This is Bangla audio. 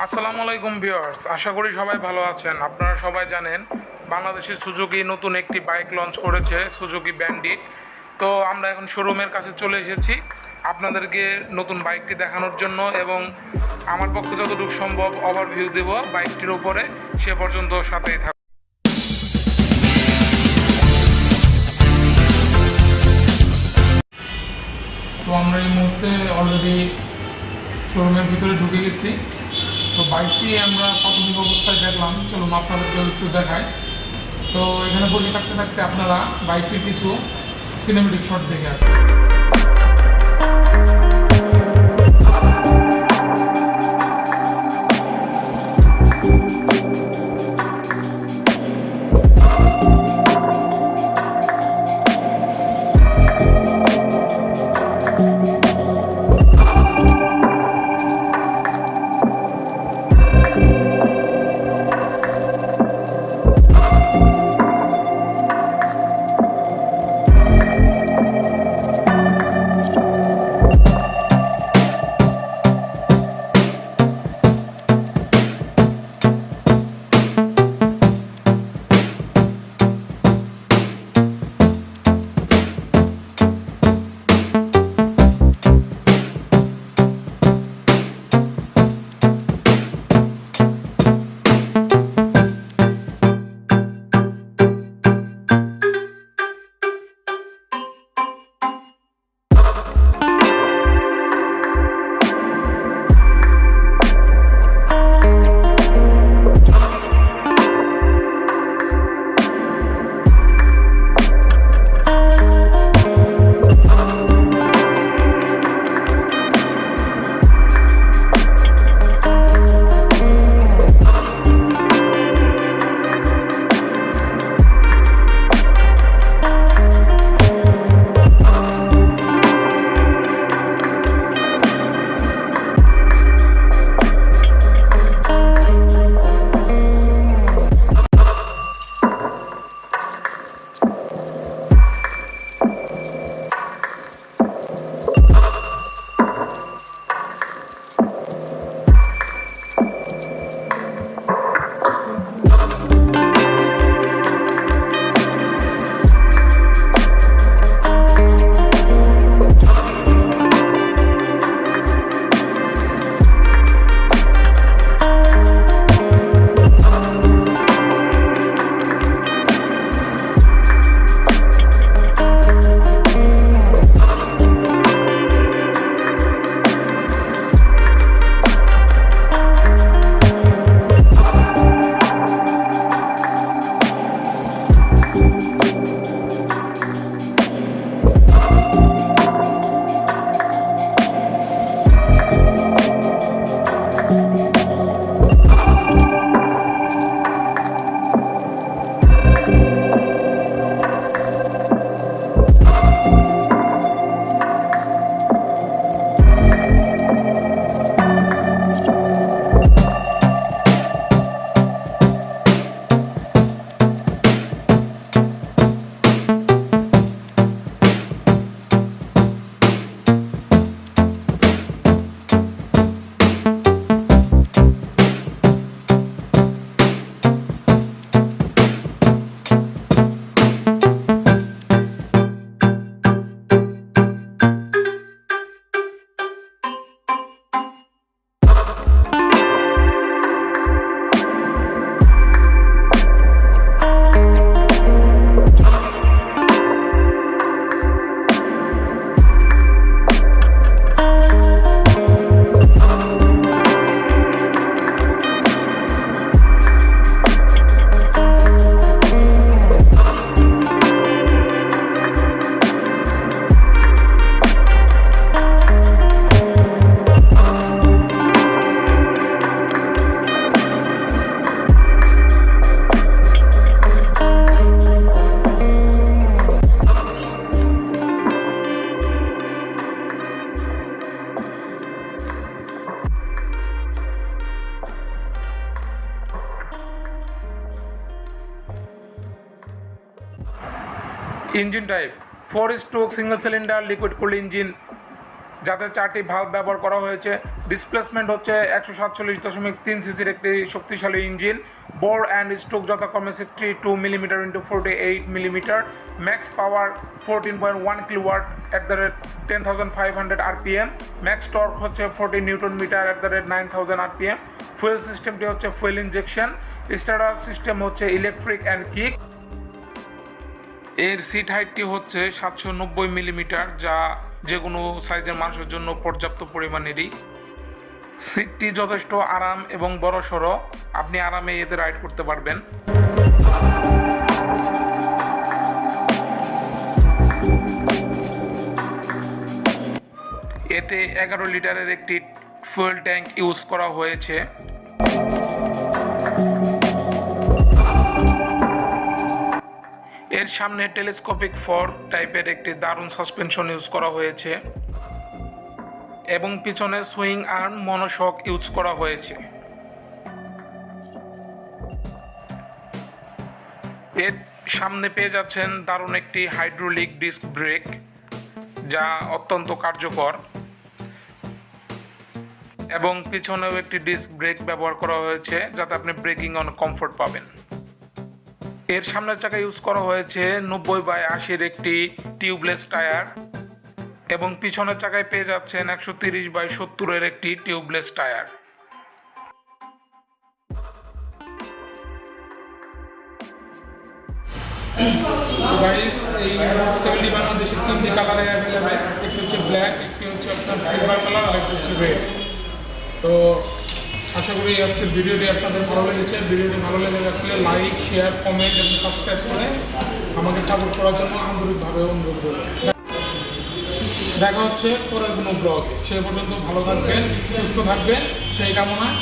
আসসালামুআলাইকুম ভিউয়ার্স, আশা করি সবাই ভালো আছেন। আপনারা সবাই জানেন বাংলাদেশে সুজুকি নতুন একটি বাইক লঞ্চ করেছে, সুজুকি ব্যান্ডিট। তো আমরা এখন শোরুমের কাছে চলে এসেছি আপনাদেরকে নতুন বাইকটি দেখানোর জন্য, এবং আমার পক্ষে যতটুকু সম্ভব ওভারভিউ দেব বাইকটির উপরে। সে পর্যন্ত সাথেই থাকুন। তো আমরা এই মুহূর্তে অলরেডি শোরুমের ভিতরে ঢুকে গেছি। তো বাইকটি আমরা প্রাথমিক অবস্থায় দেখলাম, চলুন আপনাদেরকে একটু দেখাই। তো এখানে বসে থাকতে থাকতে আপনারা বাইকটির কিছু সিনেমেটিক শট দেখে আসুন। Engine type 4 stroke single cylinder liquid কুল ইঞ্জিন, যাতে 4টি ভালভ ব্যবহার করা হয়েছে। ডিসপ্লেসমেন্ট হচ্ছে 147.3 সিসির একটি শক্তিশালী ইঞ্জিন। বোর অ্যান্ড স্ট্রোক যথাক্রমে 62 millimetre into 48 millimetre. Max power 14.1 kilowatt at the rate 10,500 RPM. Max torque হচ্ছে 40 newton metre at the rate 9,000 RPM. Fuel সিস্টেমটি হচ্ছে ফুয়েল ইনজেকশন। স্টার্টার সিস্টেম হচ্ছে ইলেকট্রিক অ্যান্ড কিক। এর সিট হাইটটি হচ্ছে 790 মিলিমিটার, যা যে কোনো সাইজের মানুষের জন্য পর্যাপ্ত পরিমাণেরই। সিটটি যথেষ্ট আরাম এবং বড়সড়, আপনি আরামে এতে রাইড করতে পারবেন। এতে 11 লিটারের একটি ফুয়েল ট্যাঙ্ক ইউজ করা হয়েছে। এর সামনে টেলিস্কোপিক ফর্ক টাইপের একটি দারুণ সাসপেনশন ইউজ করা হয়েছে এবং পিছনে সুইং আর্ম মনোশক ইউজ করা হয়েছে। এর সামনে পেয়ে যাচ্ছেন দারুণ একটি হাইড্রোলিক ডিস্ক ব্রেক, যা অত্যন্ত কার্যকর, এবং পিছনেও একটি ডিস্ক ব্রেক ব্যবহার করা হয়েছে যাতে আপনি ব্রেকিং অনেক কমফোর্ট পাবেন। এর সামনের চাকা ইউজ করা হয়েছে 90/80 একটি টিউবলেস টায়ার এবং পিছনের চাকায় পেয়ে যাচ্ছেন 130/70 একটি টিউবলেস টায়ার। গাইস, এই মোটরসাইকেলটি বাংলাদেশের 3টি কালারে অ্যাভেলেবেল। একটি হচ্ছে ব্ল্যাক, একটি হচ্ছে আপনার সিলভার কালার, আর একটি হচ্ছে রেড। তো আশা করি আজকের ভিডিওটি আপনাদের ভালো লেগেছে। ভিডিওটি ভালো লেগে থাকলে লাইক, শেয়ার, কমেন্ট এবং সাবস্ক্রাইব করে আমাকে সাপোর্ট করার জন্য আন্তরিকভাবে অনুরোধ করব। দেখা হচ্ছে পরের কোনো ব্লগ। সেই পর্যন্ত ভালো থাকবেন, সুস্থ থাকবেন, সেই কামনায়।